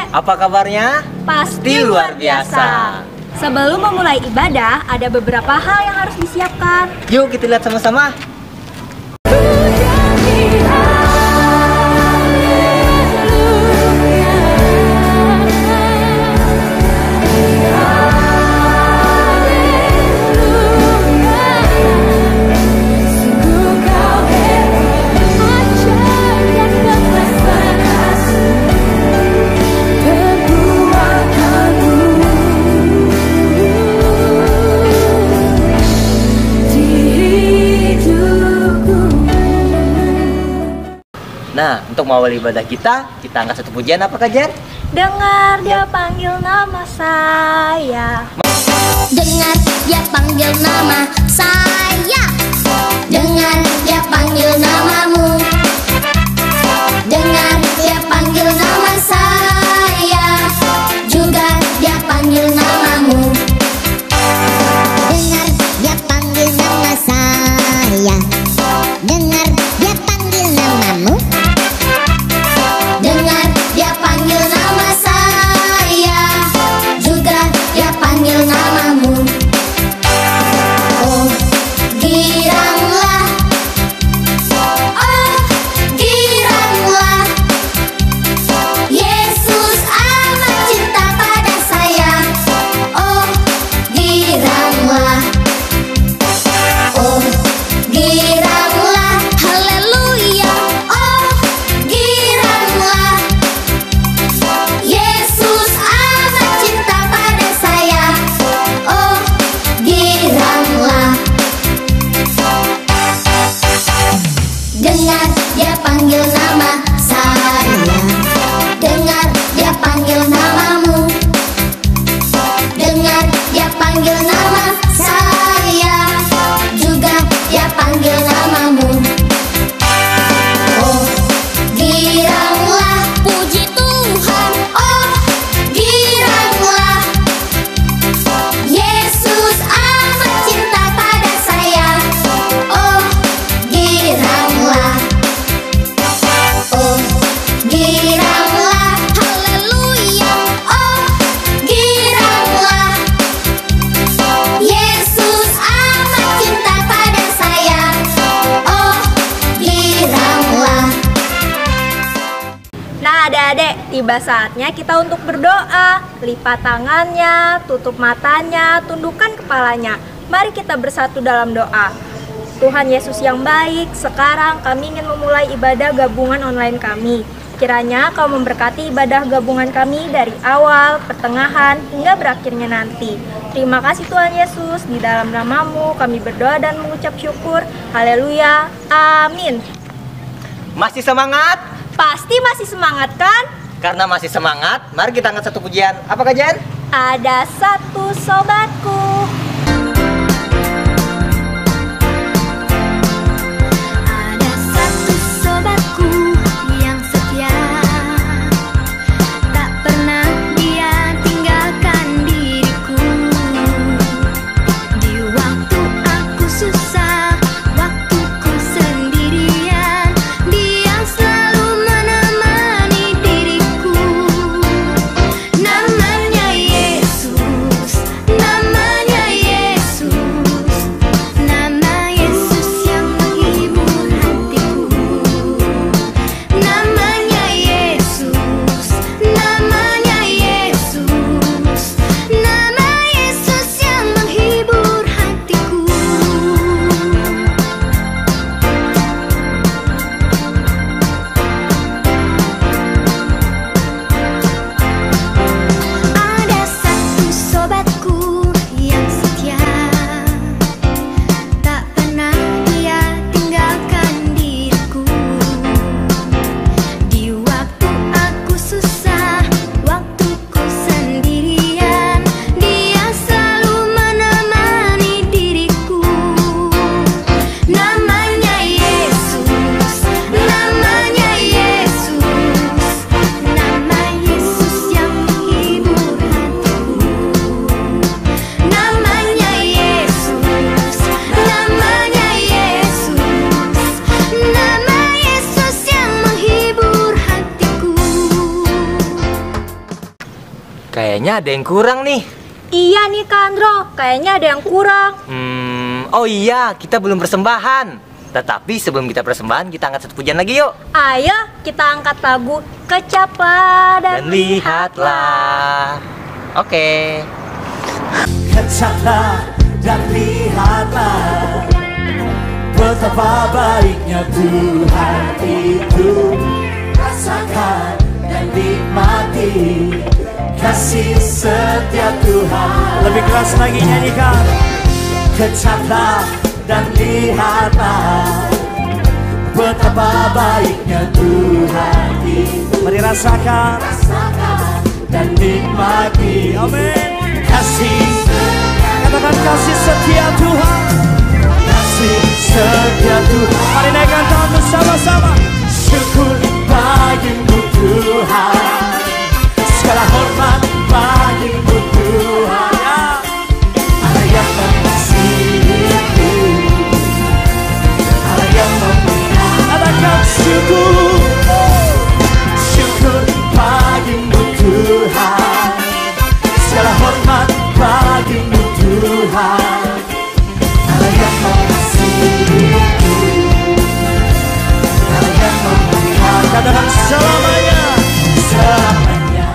Apa kabarnya? Pasti luar biasa. Sebelum memulai ibadah, ada beberapa hal yang harus disiapkan. Yuk kita lihat sama-sama. Nah, untuk mengawali ibadah kita angkat satu pujian. Apa Kak Jen? Dengar dia panggil nama saya. Dengar dia panggil nama saya. Dengar dia panggil namamu. Dengar dia panggil nama saya. Juga dia panggil namamu. Dengar dia panggil nama saya. Dengar dia panggil namamu. Dengar dia panggil nama saya. Juga dia panggil namamu. Oh giranglah, oh giranglah, Yesus amat cinta pada saya. Oh giranglah, oh giranglah, haleluya. Oh giranglah, Yesus amat cinta pada saya. Oh giranglah. Dengar dia panggil nama saya. Dengar dia panggil namamu. Dengar dia panggil nama saya. Juga dia panggil namamu. Oh giranglah, puji Tuhan. Oh giranglah, Yesus amat cinta pada saya. Oh giranglah, oh giranglah, haleluya. Oh giranglah, Yesus amat cinta pada saya. Oh giranglah. Nah adik-adik, tiba saatnya kita untuk berdoa. Lipat tangannya, tutup matanya, tundukkan kepalanya. Mari kita bersatu dalam doa. Tuhan Yesus yang baik, sekarang kami ingin memulai ibadah gabungan online kami. Kiranya Kau memberkati ibadah gabungan kami dari awal, pertengahan, hingga berakhirnya nanti. Terima kasih Tuhan Yesus, di dalam nama-Mu kami berdoa dan mengucap syukur. Haleluya, amin. Masih semangat? Pasti masih semangat kan? Karena masih semangat, mari kita angkat satu pujian. Apa Kak Jen? Ada satu sobatku. Ada satu sobatku yang setia, tak pernah dia tinggalkan diriku. Di waktu aku susah, waktuku sendirian, dia selalu menemani diriku. Namanya Yesus, namanya Kayaknya ada yang kurang nih. Iya nih Kak Andro, kayaknya ada yang kurang. Oh iya, kita belum persembahan. Tetapi sebelum kita persembahan, kita angkat satu pujian lagi yuk. Ayo kita angkat lagu Kecaplah dan Lihatlah. Oke. Kecaplah dan lihatlah betapa baiknya Tuhan itu. Rasakan dan nikmati kasih setia Tuhan. Lebih keras lagi nyanyikan. Kecaplah dan lihatlah betapa baiknya Tuhan itu. Mari rasakan dan nikmati. Amin. Kasih, katakan kasih setia Tuhan. Kasih setia Tuhan. Mari naikkan tangan bersama-sama. Syukur bagimu Tuhan, segala hormat bagimu Tuhan. Allah yang mengasihiku, Allah yang memelihara. Katakan syukur, syukur bagimu Tuhan, segala hormat bagimu Tuhan. Allah yang mengasihiku, Allah yang memelihara. Katakan selamanya, selamanya.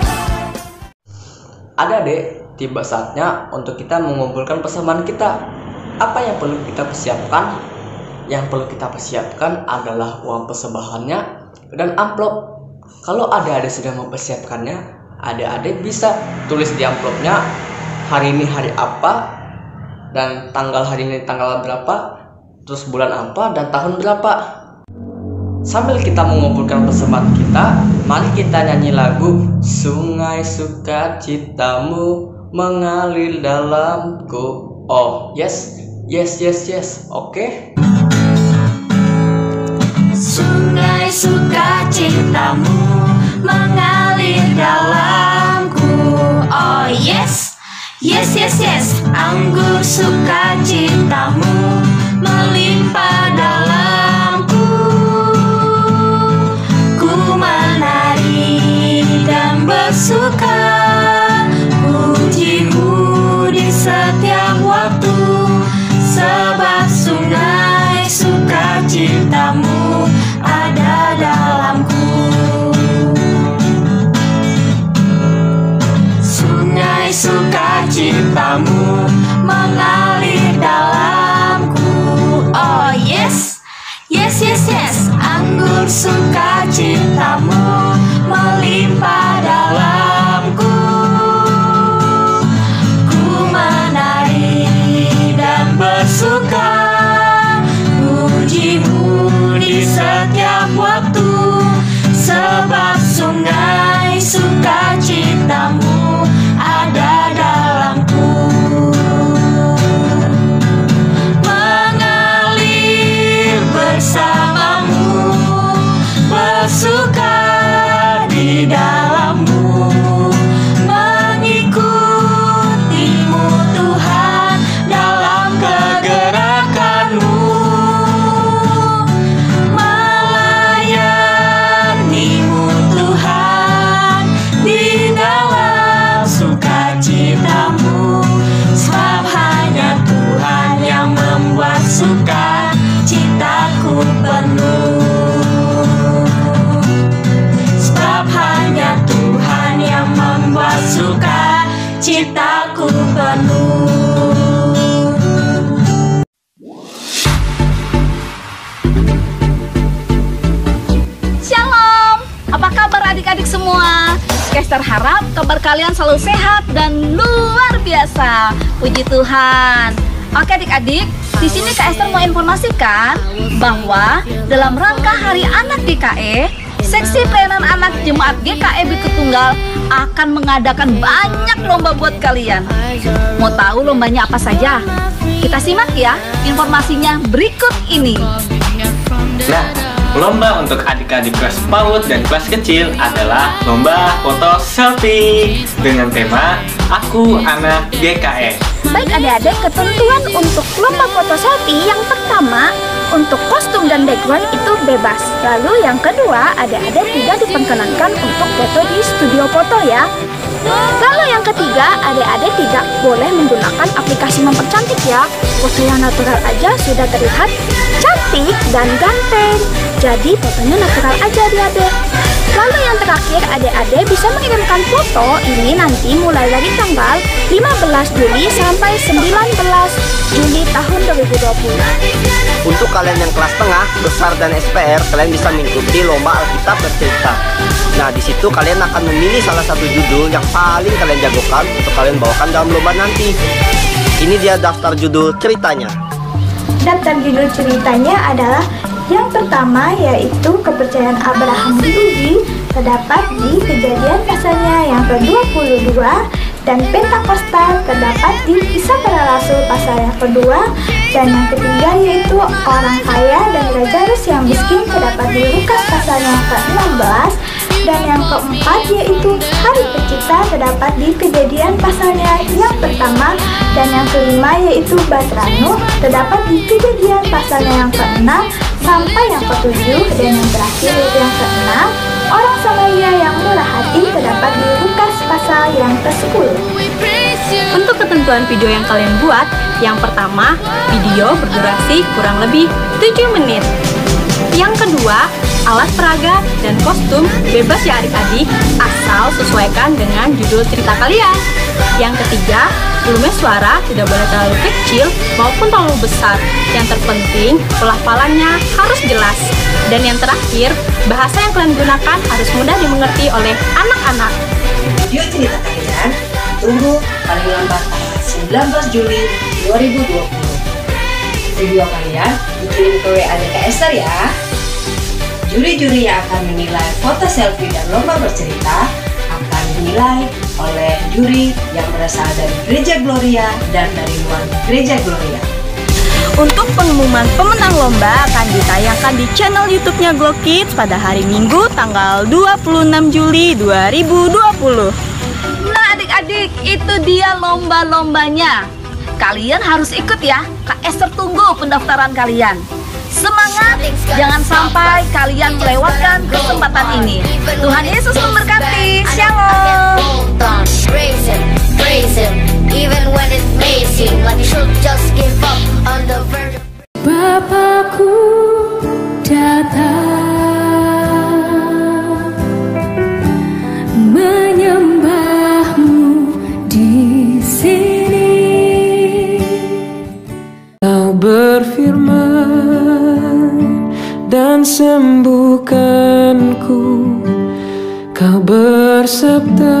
Adik-adik, tiba saatnya untuk kita mengumpulkan persembahan kita. Apa yang perlu kita persiapkan? Yang perlu kita persiapkan adalah uang persembahannya dan amplop. Kalau adik-adik sudah mempersiapkannya, adik-adik bisa tulis di amplopnya hari ini hari apa, dan tanggal hari ini tanggal berapa, terus bulan apa, dan tahun berapa. Sambil kita mengumpulkan persembahan kita, mari kita nyanyi lagu Sungai Sukacitamu mengalir dalamku. Oh yes, yes, yes, yes, oke. Sungai sukacitamu mengalir dalamku. Oh yes, yes, yes, yes. Anggur sukacitamu melimpah dalamku. Ku menari dan bersuka, pujimu di setiap waktu, sebab sungai sukacitamu ada dalamku. Sungai sukacitamu mengalir dalamku. Oh yes, yes, yes, yes. Anggur sukacitamu melimpah dalamku. Ku menari dan bersuka, pujimu di setiap waktu, sebab sungai sukacitamu ada dalamku. Mengalir bersamamu, bersuka di dalammu, mengikutimu Tuhan dalam kegerakanmu, melayanimu Tuhan di dalam sukacitamu, sebab hanya Tuhan yang membuat sukacitaku penuh. Sebab hanya Tuhan yang membuat sukacitaku penuh. Shalom, apa kabar adik-adik semua? Kester harap kabar kalian selalu sehat dan luar biasa. Puji Tuhan. Oke adik-adik, di sini Kak Esther mau informasikan bahwa dalam rangka Hari Anak GKE, Seksi Pelayanan Anak Jemaat GKE Bukit Tunggal akan mengadakan banyak lomba buat kalian. Mau tahu lombanya apa saja? Kita simak ya informasinya berikut ini. Nah, lomba untuk adik-adik kelas PAUD dan kelas kecil adalah lomba foto selfie dengan tema Aku Anak GKE. Baik adik-adik, ketentuan untuk lomba foto selfie yang pertama, untuk kostum dan background itu bebas. Lalu yang kedua, adik-adik tidak diperkenankan untuk foto di studio foto ya. Lalu yang ketiga, adik-adik tidak boleh menggunakan aplikasi mempercantik ya. Foto yang natural aja sudah terlihat cantik dan ganteng. Jadi fotonya natural aja adik-adik. Lalu yang terakhir, adik-adik bisa mengirimkan foto ini nanti mulai dari tanggal 15 Juli sampai 19 Juli tahun 2020. Untuk kalian yang kelas tengah, besar, dan SPR, kalian bisa mengikuti lomba Alkitab bercerita. Nah, di situ kalian akan memilih salah satu judul yang paling kalian jagokan untuk kalian bawakan dalam lomba nanti. Ini dia daftar judul ceritanya. Daftar judul ceritanya adalah yang pertama yaitu kepercayaan Abraham diuji, terdapat di Kejadian pasalnya yang ke-22, dan Pentakosta terdapat di Kisah Para Rasul pasal yang kedua, dan yang ketiga yaitu orang kaya dan Lazarus yang miskin terdapat di Lukas pasal yang ke-16, dan yang keempat yaitu Hari Pencipta terdapat di Kejadian pasalnya yang pertama, dan yang kelima yaitu Batranu terdapat di Kejadian pasalnya yang ke-6 sampai yang ke-7, dan yang terakhir yaitu yang ke-6 orang Samaria yang murah hati terdapat di Lukas pasal yang ke-10. Untuk ketentuan video yang kalian buat, yang pertama, video berdurasi kurang lebih 7 menit. Yang kedua, alat peraga dan kostum bebas ya adik-adik, asal sesuaikan dengan judul cerita kalian. Yang ketiga, volume suara tidak boleh terlalu kecil maupun terlalu besar. Yang terpenting, pelafalannya harus jelas. Dan yang terakhir, bahasa yang kalian gunakan harus mudah dimengerti oleh anak-anak. Video cerita kalian tunggu paling lambat tanggal 19 Juli 2020. Video kalian dikirim ke WA DK Esther ya. Juri-juri yang akan menilai foto selfie dan lomba bercerita akan dinilai oleh juri yang berasal dari Gereja Gloria dan dari luar Gereja Gloria. Untuk pengumuman pemenang lomba akan ditayangkan di channel YouTube-nya Glow Kids pada hari Minggu tanggal 26 Juli 2020. Nah adik-adik, itu dia lomba-lombanya. Kalian harus ikut ya. Kak Esther tunggu pendaftaran kalian. Semangat, jangan sampai kalian melewatkan kesempatan ini. Tuhan Yesus memberkati. Shalom. Bapakku datang menyembahmu di sini. Kau berfirman dan sembuhkanku. Kau bersabda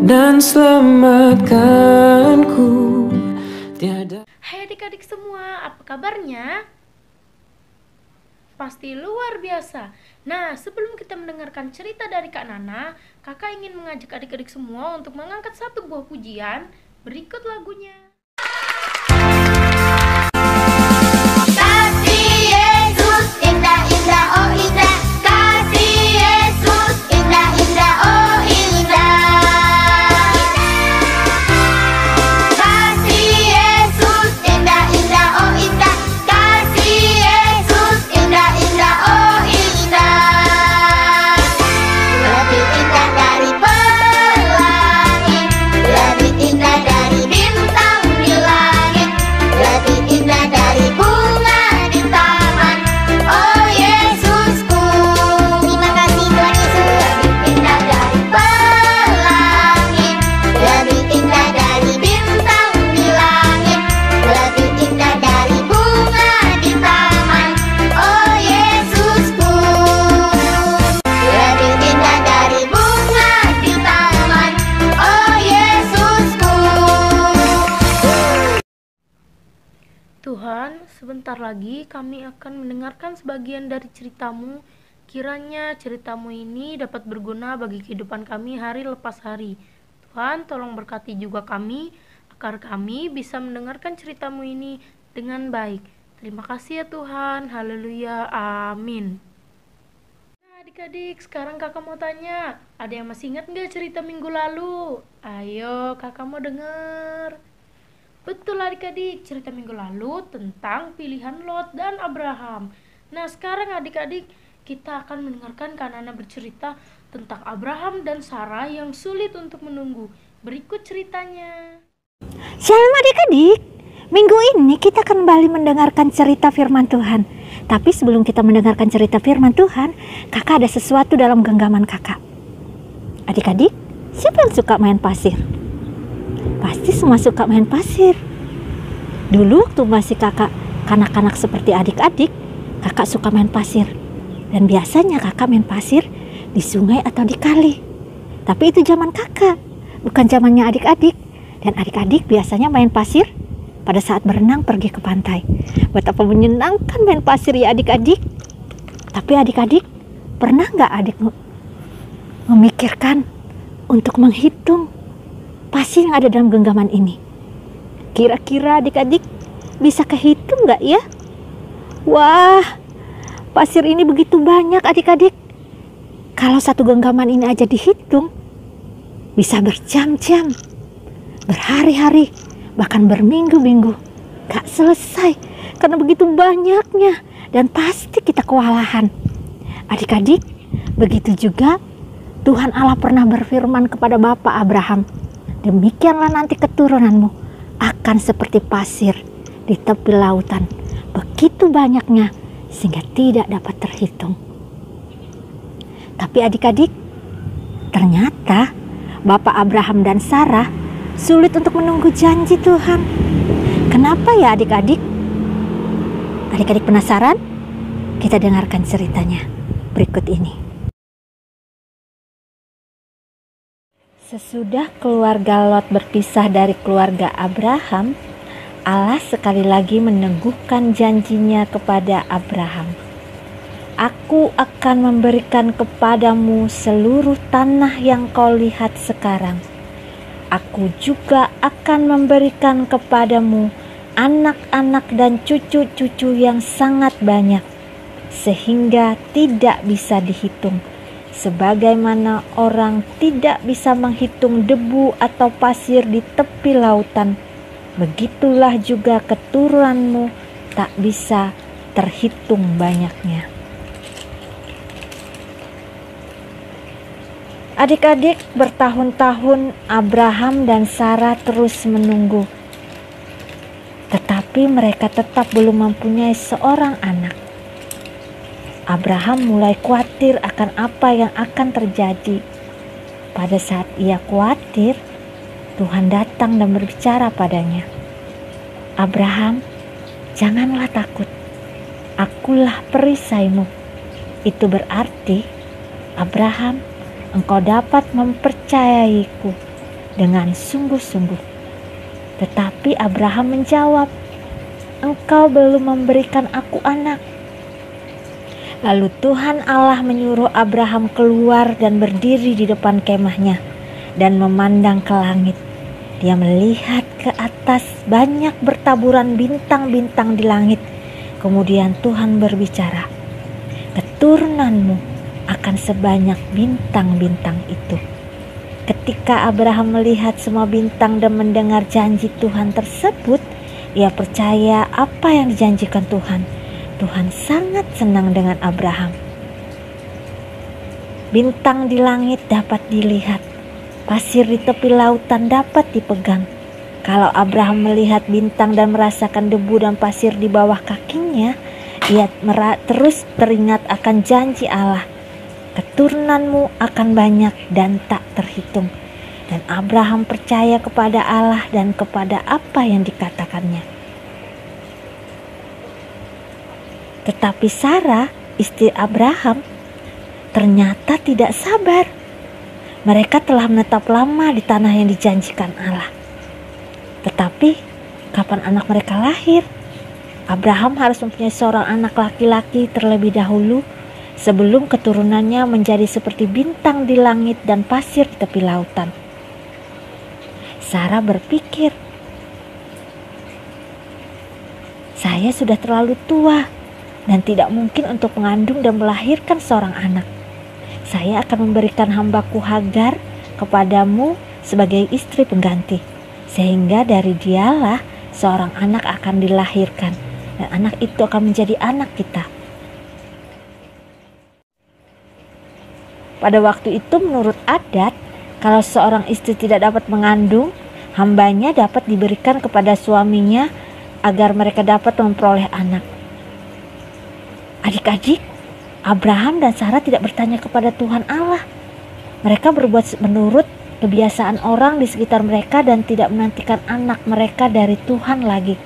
dan selamatkanku. Tiada. Hai adik-adik semua, apa kabarnya? Pasti luar biasa. Nah, sebelum kita mendengarkan cerita dari Kak Nana, kakak ingin mengajak adik-adik semua untuk mengangkat satu buah pujian. Berikut lagunya. Kasih Yesus indah-indah, oh indah. Kasih Yesus indah-indah, oh indah. Kasih Yesus indah-indah, oh indah. Kasih Yesus indah-indah, oh indah. Lebih indah dari pelangi, lebih indah dari bintang di langit, lebih indah dari bunga di taman. Oh Yesusku, terima kasih Tuhan Yesus. Lebih indah dari pelangi, lebih indah dari bintang di langit, lebih indah dari bunga di taman. Oh Yesusku, lebih indah dari bunga di taman. Oh Yesusku. Tuhan, sebentar lagi kami akan mendengarkan sebagian dari ceritamu. Kiranya ceritamu ini dapat berguna bagi kehidupan kami hari lepas hari. Tuhan, tolong berkati juga kami, agar kami bisa mendengarkan ceritamu ini dengan baik. Terima kasih ya Tuhan, haleluya, amin. Nah adik-adik, sekarang kakak mau tanya, ada yang masih ingat nggak cerita minggu lalu? Ayo, kakak mau denger. Betul adik-adik, cerita minggu lalu tentang pilihan Lot dan Abraham. Nah sekarang adik-adik, kita akan mendengarkan Kak Nana bercerita tentang Abraham dan Sarah yang sulit untuk menunggu. Berikut ceritanya. Shalom adik-adik, minggu ini kita kembali mendengarkan cerita firman Tuhan. Tapi sebelum kita mendengarkan cerita firman Tuhan, kakak ada sesuatu dalam genggaman kakak. Adik-adik, siapa yang suka main pasir? Pasti semua suka main pasir. Dulu waktu masih kakak kanak-kanak seperti adik-adik, kakak suka main pasir. Dan biasanya kakak main pasir di sungai atau di kali. Tapi itu zaman kakak, bukan zamannya adik-adik. Dan adik-adik biasanya main pasir pada saat berenang pergi ke pantai. Betapa menyenangkan main pasir ya adik-adik. Tapi adik-adik, pernah nggak adik memikirkan untuk menghitung pasir yang ada dalam genggaman ini? Kira-kira adik-adik bisa kehitung nggak ya? Wah, pasir ini begitu banyak adik-adik. Kalau satu genggaman ini aja dihitung, bisa berjam-jam, berhari-hari, bahkan berminggu-minggu. Gak selesai karena begitu banyaknya dan pasti kita kewalahan. Adik-adik, begitu juga Tuhan Allah pernah berfirman kepada Bapak Abraham, demikianlah nanti keturunanmu akan seperti pasir di tepi lautan, begitu banyaknya sehingga tidak dapat terhitung. Tapi adik-adik, ternyata Bapak Abraham dan Sarah sulit untuk menunggu janji Tuhan. Kenapa ya adik-adik? Adik-adik penasaran? Kita dengarkan ceritanya berikut ini. Sesudah keluarga Lot berpisah dari keluarga Abraham, Allah sekali lagi meneguhkan janjinya kepada Abraham. Aku akan memberikan kepadamu seluruh tanah yang kau lihat sekarang. Aku juga akan memberikan kepadamu anak-anak dan cucu-cucu yang sangat banyak, sehingga tidak bisa dihitung. Sebagaimana orang tidak bisa menghitung debu atau pasir di tepi lautan, begitulah juga keturunanmu tak bisa terhitung banyaknya. Adik-adik, bertahun-tahun Abraham dan Sarah terus menunggu. Tetapi mereka tetap belum mempunyai seorang anak. Abraham mulai khawatir akan apa yang akan terjadi. Pada saat ia khawatir, Tuhan datang dan berbicara padanya. Abraham, janganlah takut. Akulah perisaimu. Itu berarti, Abraham, engkau dapat mempercayaiku dengan sungguh-sungguh. Tetapi Abraham menjawab, engkau belum memberikan aku anak. Lalu Tuhan Allah menyuruh Abraham keluar dan berdiri di depan kemahnya dan memandang ke langit. Dia melihat ke atas, banyak bertaburan bintang-bintang di langit. Kemudian Tuhan berbicara, keturunanmu akan sebanyak bintang-bintang itu. Ketika Abraham melihat semua bintang dan mendengar janji Tuhan tersebut, ia percaya apa yang dijanjikan Tuhan. Tuhan sangat senang dengan Abraham. Bintang di langit dapat dilihat, pasir di tepi lautan dapat dipegang. Kalau Abraham melihat bintang dan merasakan debu dan pasir di bawah kakinya, ia terus teringat akan janji Allah. Keturunanmu akan banyak dan tak terhitung. Dan Abraham percaya kepada Allah dan kepada apa yang dikatakannya. Tetapi Sarah, istri Abraham, ternyata tidak sabar. Mereka telah menetap lama di tanah yang dijanjikan Allah. Tetapi kapan anak mereka lahir? Abraham harus mempunyai seorang anak laki-laki terlebih dahulu sebelum keturunannya menjadi seperti bintang di langit dan pasir di tepi lautan. Sarah berpikir, saya sudah terlalu tua dan tidak mungkin untuk mengandung dan melahirkan seorang anak. Saya akan memberikan hambaku Hagar kepadamu sebagai istri pengganti, sehingga dari dialah seorang anak akan dilahirkan, dan anak itu akan menjadi anak kita. Pada waktu itu menurut adat, kalau seorang istri tidak dapat mengandung, hambanya dapat diberikan kepada suaminya agar mereka dapat memperoleh anak. Adik-adik, Abraham dan Sarah tidak bertanya kepada Tuhan Allah. Mereka berbuat menurut kebiasaan orang di sekitar mereka dan tidak menantikan anak mereka dari Tuhan lagi.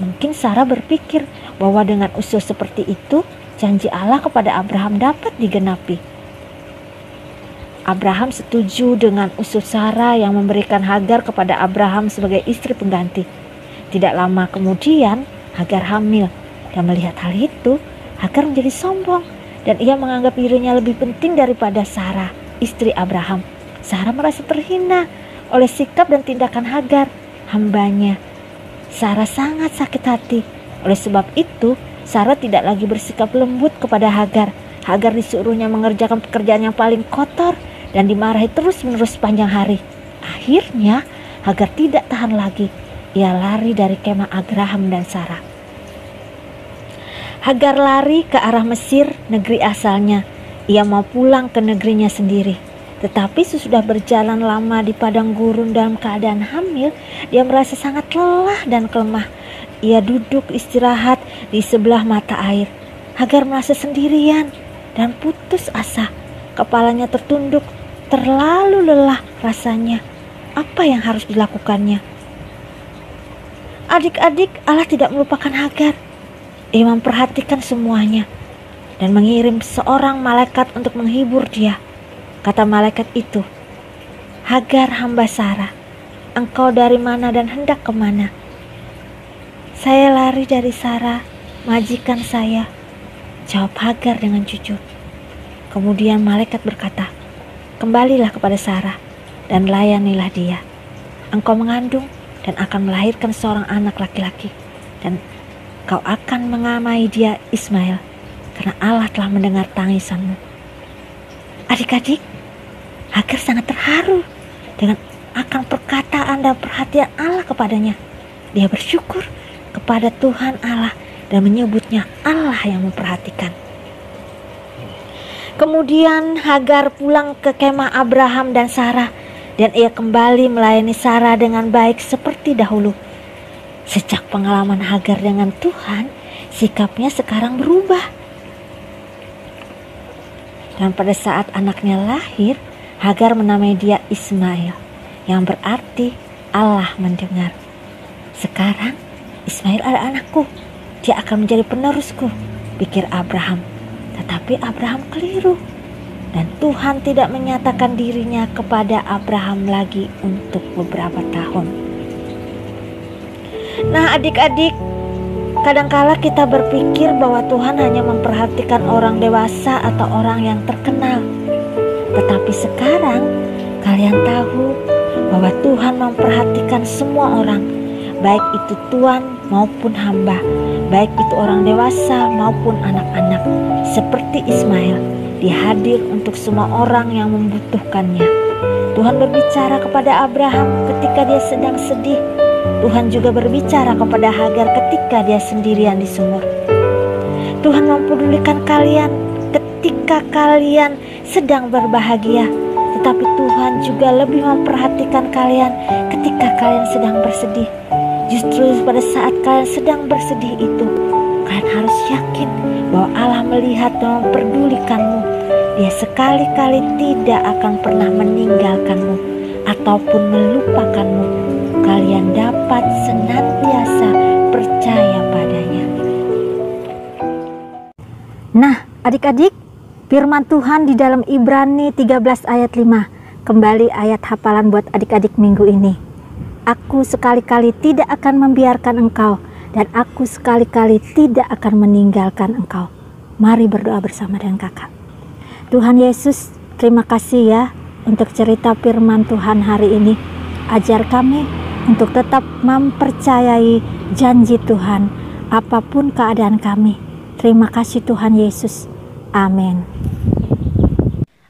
Mungkin Sarah berpikir bahwa dengan usul seperti itu, janji Allah kepada Abraham dapat digenapi. Abraham setuju dengan usul Sarah yang memberikan Hagar kepada Abraham sebagai istri pengganti. Tidak lama kemudian, Hagar hamil, dan melihat hal itu, Hagar menjadi sombong dan ia menganggap dirinya lebih penting daripada Sarah, istri Abraham. Sarah merasa terhina oleh sikap dan tindakan Hagar, hambanya. Sarah sangat sakit hati. Oleh sebab itu, Sarah tidak lagi bersikap lembut kepada Hagar. Hagar disuruhnya mengerjakan pekerjaan yang paling kotor dan dimarahi terus-menerus sepanjang hari. Akhirnya, Hagar tidak tahan lagi. Ia lari dari kemah Abraham dan Sarah. Hagar lari ke arah Mesir, negeri asalnya. Ia mau pulang ke negerinya sendiri. Tetapi sesudah berjalan lama di padang gurun dalam keadaan hamil, dia merasa sangat lelah dan kelemah. Ia duduk istirahat di sebelah mata air. Hagar merasa sendirian dan putus asa. Kepalanya tertunduk, terlalu lelah rasanya. Apa yang harus dilakukannya? Adik-adik, Allah tidak melupakan Hagar. Ia memperhatikan semuanya dan mengirim seorang malaikat untuk menghibur dia. Kata malaikat itu, "Hagar hamba Sarah, engkau dari mana dan hendak kemana?" "Saya lari dari Sarah, majikan saya," jawab Hagar dengan jujur. Kemudian malaikat berkata, "Kembalilah kepada Sarah dan layanilah dia. Engkau mengandung dan akan melahirkan seorang anak laki-laki, dan kau akan menamai dia Ismail, karena Allah telah mendengar tangisanmu." Adik-adik, Hagar sangat terharu dengan akan perkataan dan perhatian Allah kepadanya. Dia bersyukur kepada Tuhan Allah dan menyebutnya Allah yang memperhatikan. Kemudian Hagar pulang ke kemah Abraham dan Sarah, dan ia kembali melayani Sarah dengan baik seperti dahulu. Sejak pengalaman Hagar dengan Tuhan, sikapnya sekarang berubah. Dan pada saat anaknya lahir, Hagar menamai dia Ismail, yang berarti Allah mendengar. Sekarang Ismail ada anakku, dia akan menjadi penerusku, pikir Abraham. Tetapi Abraham keliru. Dan Tuhan tidak menyatakan dirinya kepada Abraham lagi untuk beberapa tahun. Nah adik-adik, kadangkala kita berpikir bahwa Tuhan hanya memperhatikan orang dewasa atau orang yang terkenal. Tetapi sekarang kalian tahu bahwa Tuhan memperhatikan semua orang, baik itu tuan maupun hamba, baik itu orang dewasa maupun anak-anak. Seperti Ismail, dia hadir untuk semua orang yang membutuhkannya. Tuhan berbicara kepada Abraham ketika dia sedang sedih. Tuhan juga berbicara kepada Hagar ketika dia sendirian di sumur. Tuhan mempedulikan kalian ketika kalian sedang berbahagia. Tetapi Tuhan juga lebih memperhatikan kalian ketika kalian sedang bersedih. Justru pada saat kalian sedang bersedih itu, kalian harus yakin bahwa Allah melihat dan memperdulikanmu. Dia sekali-kali tidak akan pernah meninggalkanmu ataupun melupakanmu. Kalian dapat senantiasa percaya padanya. Nah, adik-adik, firman Tuhan di dalam Ibrani 13 ayat 5. Kembali ayat hafalan buat adik-adik minggu ini. Aku sekali-kali tidak akan membiarkan engkau, dan aku sekali-kali tidak akan meninggalkan engkau. Mari berdoa bersama dengan kakak. Tuhan Yesus, terima kasih ya untuk cerita firman Tuhan hari ini. Ajar kami untuk tetap mempercayai janji Tuhan apapun keadaan kami. Terima kasih Tuhan Yesus. Amin.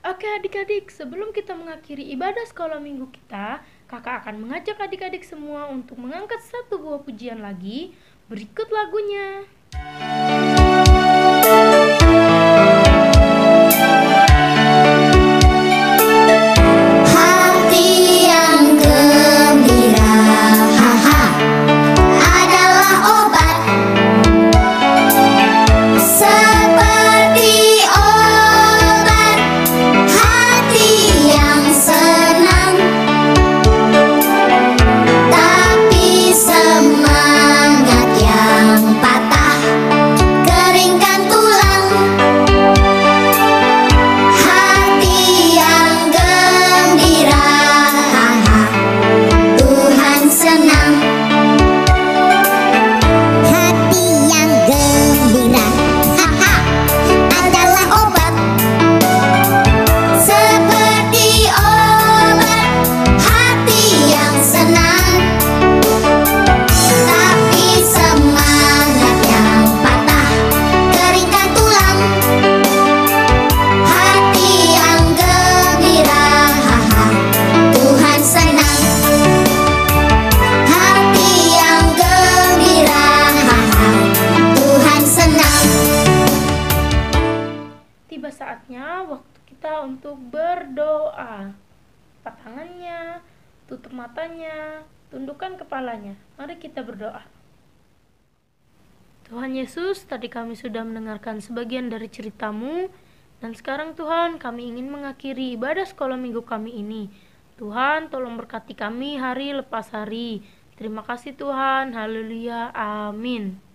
Oke adik-adik, sebelum kita mengakhiri ibadah sekolah minggu kita, kakak akan mengajak adik-adik semua untuk mengangkat satu buah pujian lagi. Berikut lagunya. berdoa. Lipat tangannya, tutup matanya, tundukkan kepalanya. Mari kita berdoa. Tuhan Yesus, tadi kami sudah mendengarkan sebagian dari cerita-Mu, dan sekarang Tuhan kami ingin mengakhiri ibadah sekolah minggu kami ini. Tuhan, tolong berkati kami hari lepas hari. Terima kasih Tuhan, haleluya, amin.